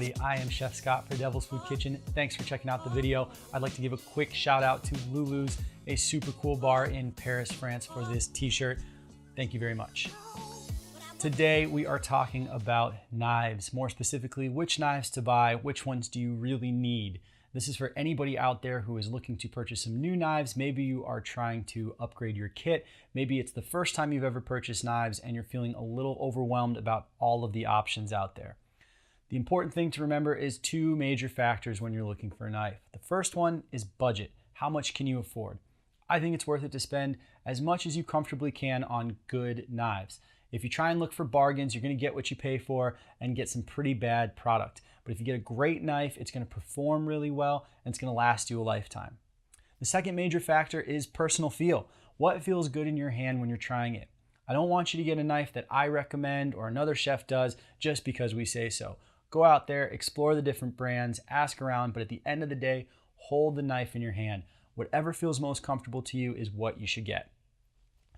everybody. I am Chef Scott for Devil's Food Kitchen. Thanks for checking out the video. I'd like to give a quick shout out to Lulu's, a super cool bar in Paris, France, for this t-shirt. Thank you very much. Today we are talking about knives, more specifically which knives to buy, which ones do you really need. This is for anybody out there who is looking to purchase some new knives. Maybe you are trying to upgrade your kit. Maybe it's the first time you've ever purchased knives and you're feeling a little overwhelmed about all of the options out there. The important thing to remember is two major factors when you're looking for a knife. The first one is budget. How much can you afford? I think it's worth it to spend as much as you comfortably can on good knives. If you try and look for bargains, you're going to get what you pay for and get some pretty bad product. But if you get a great knife, it's going to perform really well and it's going to last you a lifetime. The second major factor is personal feel. What feels good in your hand when you're trying it? I don't want you to get a knife that I recommend or another chef does just because we say so. Go out there, explore the different brands, ask around, but at the end of the day, hold the knife in your hand. Whatever feels most comfortable to you is what you should get.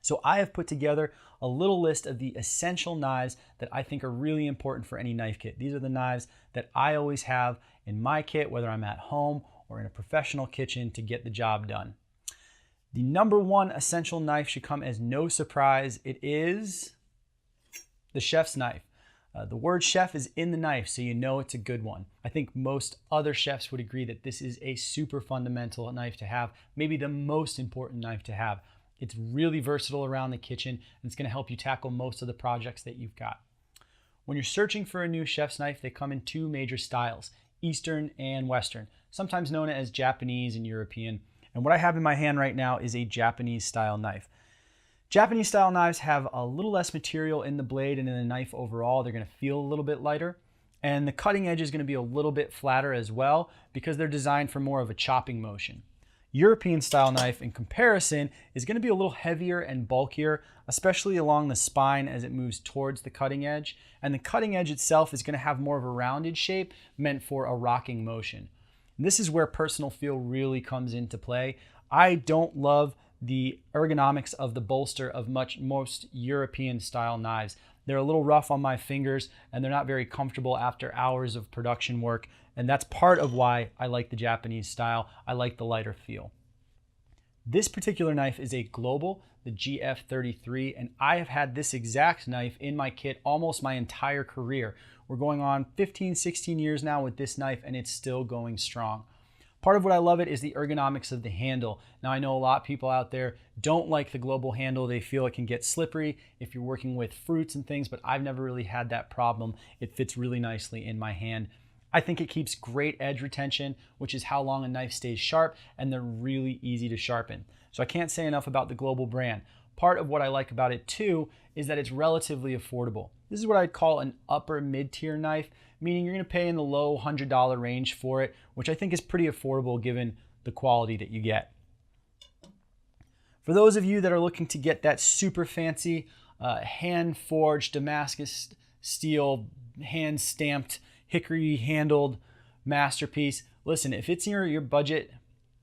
So I have put together a little list of the essential knives that I think are really important for any knife kit. These are the knives that I always have in my kit, whether I'm at home or in a professional kitchen, to get the job done. The number one essential knife should come as no surprise. It is the chef's knife. The word chef is in the knife, so you know it's a good one. I think most other chefs would agree that this is a super fundamental knife to have, maybe the most important knife to have. It's really versatile around the kitchen, and it's going to help you tackle most of the projects that you've got. When you're searching for a new chef's knife, they come in two major styles, Eastern and Western, sometimes known as Japanese and European. And what I have in my hand right now is a Japanese style knife. Japanese style knives have a little less material in the blade and in the knife overall. They're going to feel a little bit lighter. And the cutting edge is going to be a little bit flatter as well because they're designed for more of a chopping motion. European style knife, in comparison, is going to be a little heavier and bulkier, especially along the spine as it moves towards the cutting edge. And the cutting edge itself is going to have more of a rounded shape meant for a rocking motion. And this is where personal feel really comes into play. I don't love the ergonomics of the bolster of most European style knives. They're a little rough on my fingers and they're not very comfortable after hours of production work. And that's part of why I like the Japanese style. I like the lighter feel. This particular knife is a Global, the GF33, and I have had this exact knife in my kit almost my entire career. We're going on 15, 16 years now with this knife and it's still going strong. Part of what I love it is the ergonomics of the handle. Now I know a lot of people out there don't like the Global handle. They feel it can get slippery if you're working with fruits and things, but I've never really had that problem. It fits really nicely in my hand. I think it keeps great edge retention, which is how long a knife stays sharp, and they're really easy to sharpen. So I can't say enough about the Global brand. Part of what I like about it too is that it's relatively affordable. This is what I'd call an upper mid-tier knife, meaning you're going to pay in the low $100 range for it, which I think is pretty affordable given the quality that you get. For those of you that are looking to get that super fancy hand-forged Damascus steel, hand-stamped, hickory-handled masterpiece, listen, if it's in your budget,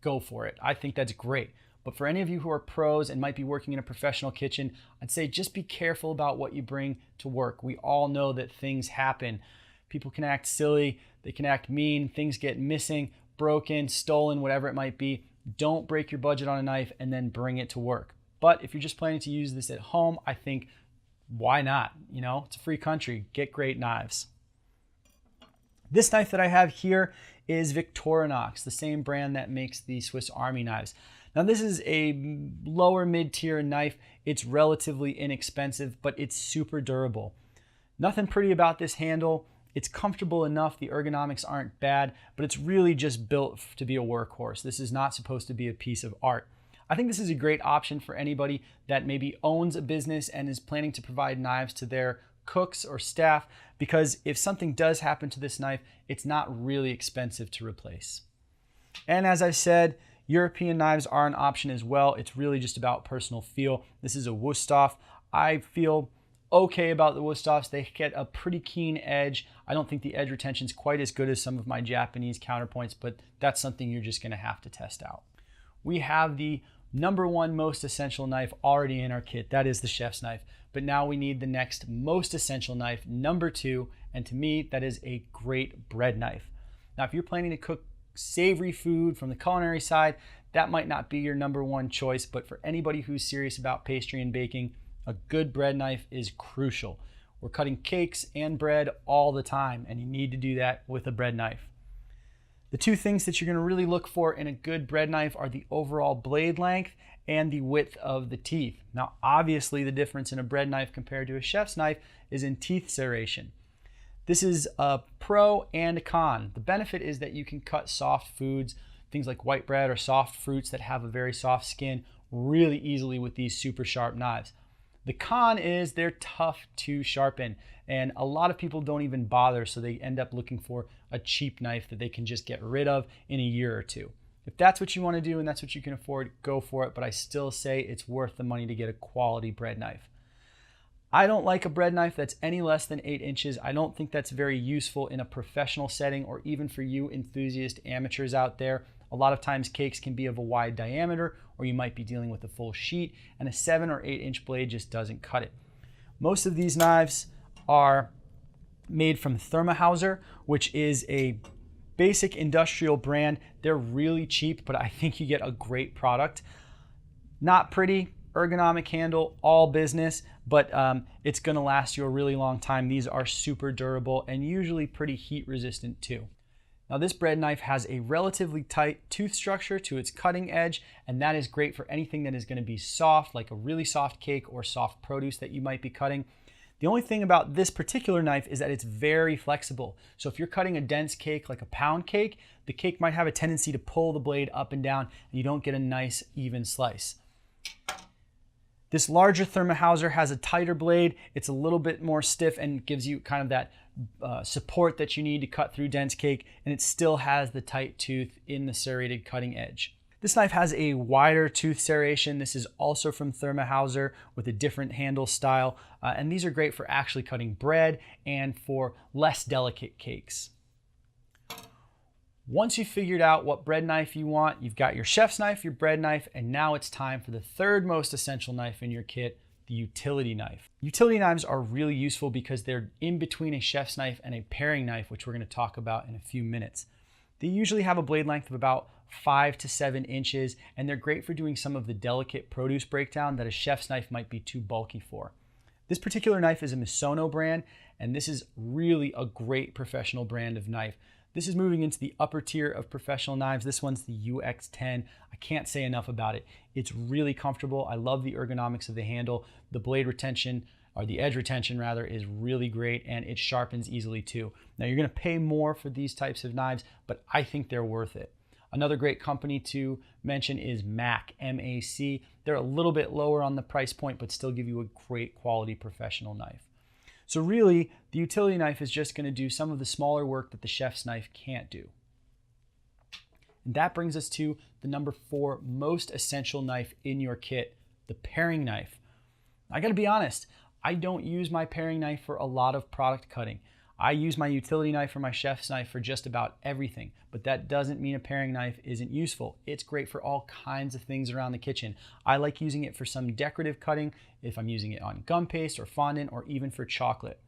go for it. I think that's great. But for any of you who are pros and might be working in a professional kitchen, I'd say just be careful about what you bring to work. We all know that things happen. People can act silly, they can act mean, things get missing, broken, stolen, whatever it might be. Don't break your budget on a knife and then bring it to work. But if you're just planning to use this at home, I think, why not? You know, it's a free country. Get great knives. This knife that I have here is Victorinox, the same brand that makes the Swiss Army knives. Now this is a lower mid-tier knife. It's relatively inexpensive, but it's super durable. Nothing pretty about this handle. It's comfortable enough. The ergonomics aren't bad, but it's really just built to be a workhorse. This is not supposed to be a piece of art. I think this is a great option for anybody that maybe owns a business and is planning to provide knives to their cooks or staff, because if something does happen to this knife, it's not really expensive to replace. And as I said, European knives are an option as well. It's really just about personal feel. This is a Wüsthof. I feel okay about the Wüsthoffs. They get a pretty keen edge. I don't think the edge retention is quite as good as some of my Japanese counterpoints, but that's something you're just going to have to test out. We have the number one most essential knife already in our kit. That is the chef's knife. But now we need the next most essential knife, number two, And to me, that is a great bread knife. Now, if you're planning to cook savory food from the culinary side, that might not be your number one choice, but for anybody who's serious about pastry and baking, a good bread knife is crucial. We're cutting cakes and bread all the time, and you need to do that with a bread knife. The two things that you're going to really look for in a good bread knife are the overall blade length and the width of the teeth. Now, obviously, the difference in a bread knife compared to a chef's knife is in teeth serration. This is a pro and a con. The benefit is that you can cut soft foods, things like white bread or soft fruits that have a very soft skin, really easily with these super sharp knives. The con is they're tough to sharpen, and a lot of people don't even bother, so they end up looking for a cheap knife that they can just get rid of in a year or two. If that's what you want to do and that's what you can afford, go for it, but I still say it's worth the money to get a quality bread knife. I don't like a bread knife that's any less than 8 inches. I don't think that's very useful in a professional setting or even for you enthusiast amateurs out there. A lot of times cakes can be of a wide diameter, or you might be dealing with a full sheet, and a 7 or 8 inch blade just doesn't cut it. Most of these knives are made from Thermohauser, which is a basic industrial brand. They're really cheap, but I think you get a great product. Not pretty, ergonomic handle, all business, but it's gonna last you a really long time. These are super durable and usually pretty heat resistant too. Now, this bread knife has a relatively tight tooth structure to its cutting edge, and that is great for anything that is going to be soft, like a really soft cake or soft produce that you might be cutting. The only thing about this particular knife is that it's very flexible. So if you're cutting a dense cake like a pound cake, the cake might have a tendency to pull the blade up and down, and you don't get a nice even slice. This larger Thermohauser has a tighter blade. It's a little bit more stiff and gives you kind of that support that you need to cut through dense cake, and it still has the tight tooth in the serrated cutting edge. This knife has a wider tooth serration. This is also from Thermohauser with a different handle style, and these are great for actually cutting bread and for less delicate cakes. Once you've figured out what bread knife you want, you've got your chef's knife, your bread knife, and now it's time for the third most essential knife in your kit, the utility knife. Utility knives are really useful because they're in between a chef's knife and a paring knife, which we're going to talk about in a few minutes. They usually have a blade length of about 5 to 7 inches, and they're great for doing some of the delicate produce breakdown that a chef's knife might be too bulky for. This particular knife is a Misono brand, and this is really a great professional brand of knife. This is moving into the upper tier of professional knives. This one's the UX10. I can't say enough about it. It's really comfortable. I love the ergonomics of the handle. The blade retention, or the edge retention rather, is really great, and it sharpens easily too. Now, you're gonna pay more for these types of knives, but I think they're worth it. Another great company to mention is MAC, M-A-C. They're a little bit lower on the price point, but still give you a great quality professional knife. So really, the utility knife is just going to do some of the smaller work that the chef's knife can't do. And that brings us to the number 4 most essential knife in your kit, the paring knife. I got to be honest, I don't use my paring knife for a lot of product cutting. I use my utility knife or my chef's knife for just about everything, but that doesn't mean a paring knife isn't useful. It's great for all kinds of things around the kitchen. I like using it for some decorative cutting, if I'm using it on gum paste or fondant, or even for chocolate.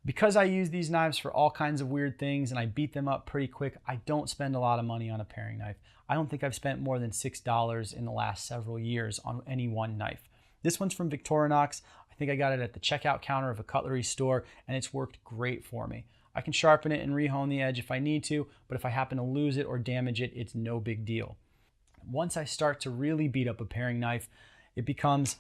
Because I use these knives for all kinds of weird things and I beat them up pretty quick, I don't spend a lot of money on a paring knife. I don't think I've spent more than $6 in the last several years on any one knife. This one's from Victorinox. I think I got it at the checkout counter of a cutlery store, and it's worked great for me. I can sharpen it and rehone the edge if I need to, but if I happen to lose it or damage it, it's no big deal. Once I start to really beat up a paring knife, it becomes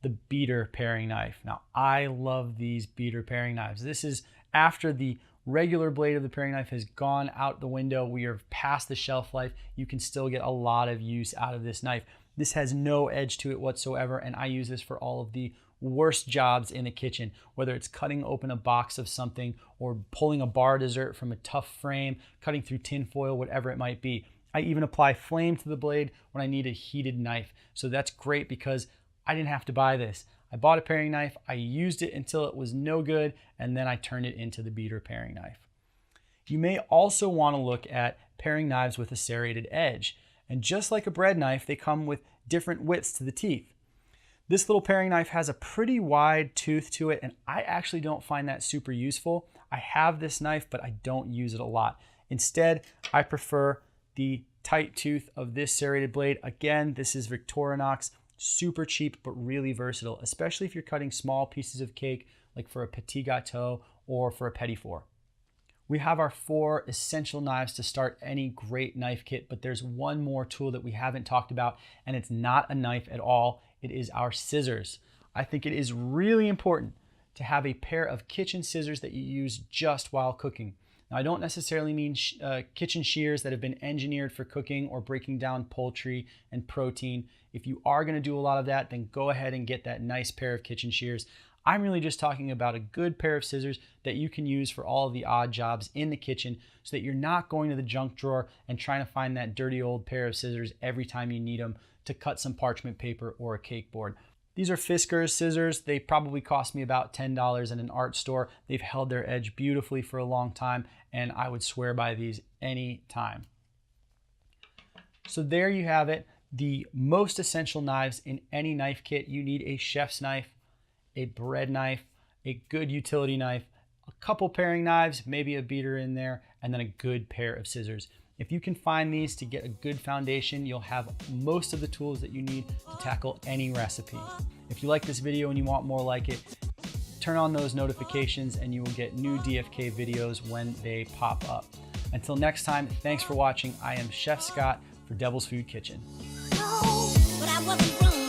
the beater paring knife. Now, I love these beater paring knives. This is after the regular blade of the paring knife has gone out the window. We are past the shelf life. You can still get a lot of use out of this knife. This has no edge to it whatsoever, and I use this for all of the worst jobs in the kitchen, whether it's cutting open a box of something or pulling a bar dessert from a tough frame, cutting through tin foil, whatever it might be. I even apply flame to the blade when I need a heated knife. So that's great because I didn't have to buy this. I bought a paring knife, I used it until it was no good, and then I turned it into the beater paring knife. You may also want to look at paring knives with a serrated edge. And just like a bread knife, they come with different widths to the teeth. This little paring knife has a pretty wide tooth to it, and I actually don't find that super useful. I have this knife, but I don't use it a lot. Instead, I prefer the tight tooth of this serrated blade. Again, this is Victorinox, super cheap, but really versatile, especially if you're cutting small pieces of cake, like for a petit gâteau or for a petit four. We have our 4 essential knives to start any great knife kit, but there's one more tool that we haven't talked about, and it's not a knife at all. It is our scissors. I think it is really important to have a pair of kitchen scissors that you use just while cooking. Now, I don't necessarily mean kitchen shears that have been engineered for cooking or breaking down poultry and protein. If you are going to do a lot of that, then go ahead and get that nice pair of kitchen shears. I'm really just talking about a good pair of scissors that you can use for all of the odd jobs in the kitchen so that you're not going to the junk drawer and trying to find that dirty old pair of scissors every time you need them to cut some parchment paper or a cake board. These are Fiskars scissors. They probably cost me about $10 in an art store. They've held their edge beautifully for a long time, and I would swear by these any time. So there you have it. The most essential knives in any knife kit. You need a chef's knife, a bread knife, a good utility knife, a couple paring knives, maybe a beater in there, and then a good pair of scissors. If you can find these to get a good foundation, you'll have most of the tools that you need to tackle any recipe. If you like this video and you want more like it, turn on those notifications and you will get new DFK videos when they pop up. Until next time, thanks for watching. I am Chef Scott for Devil's Food Kitchen. No, but I wasn't wrong.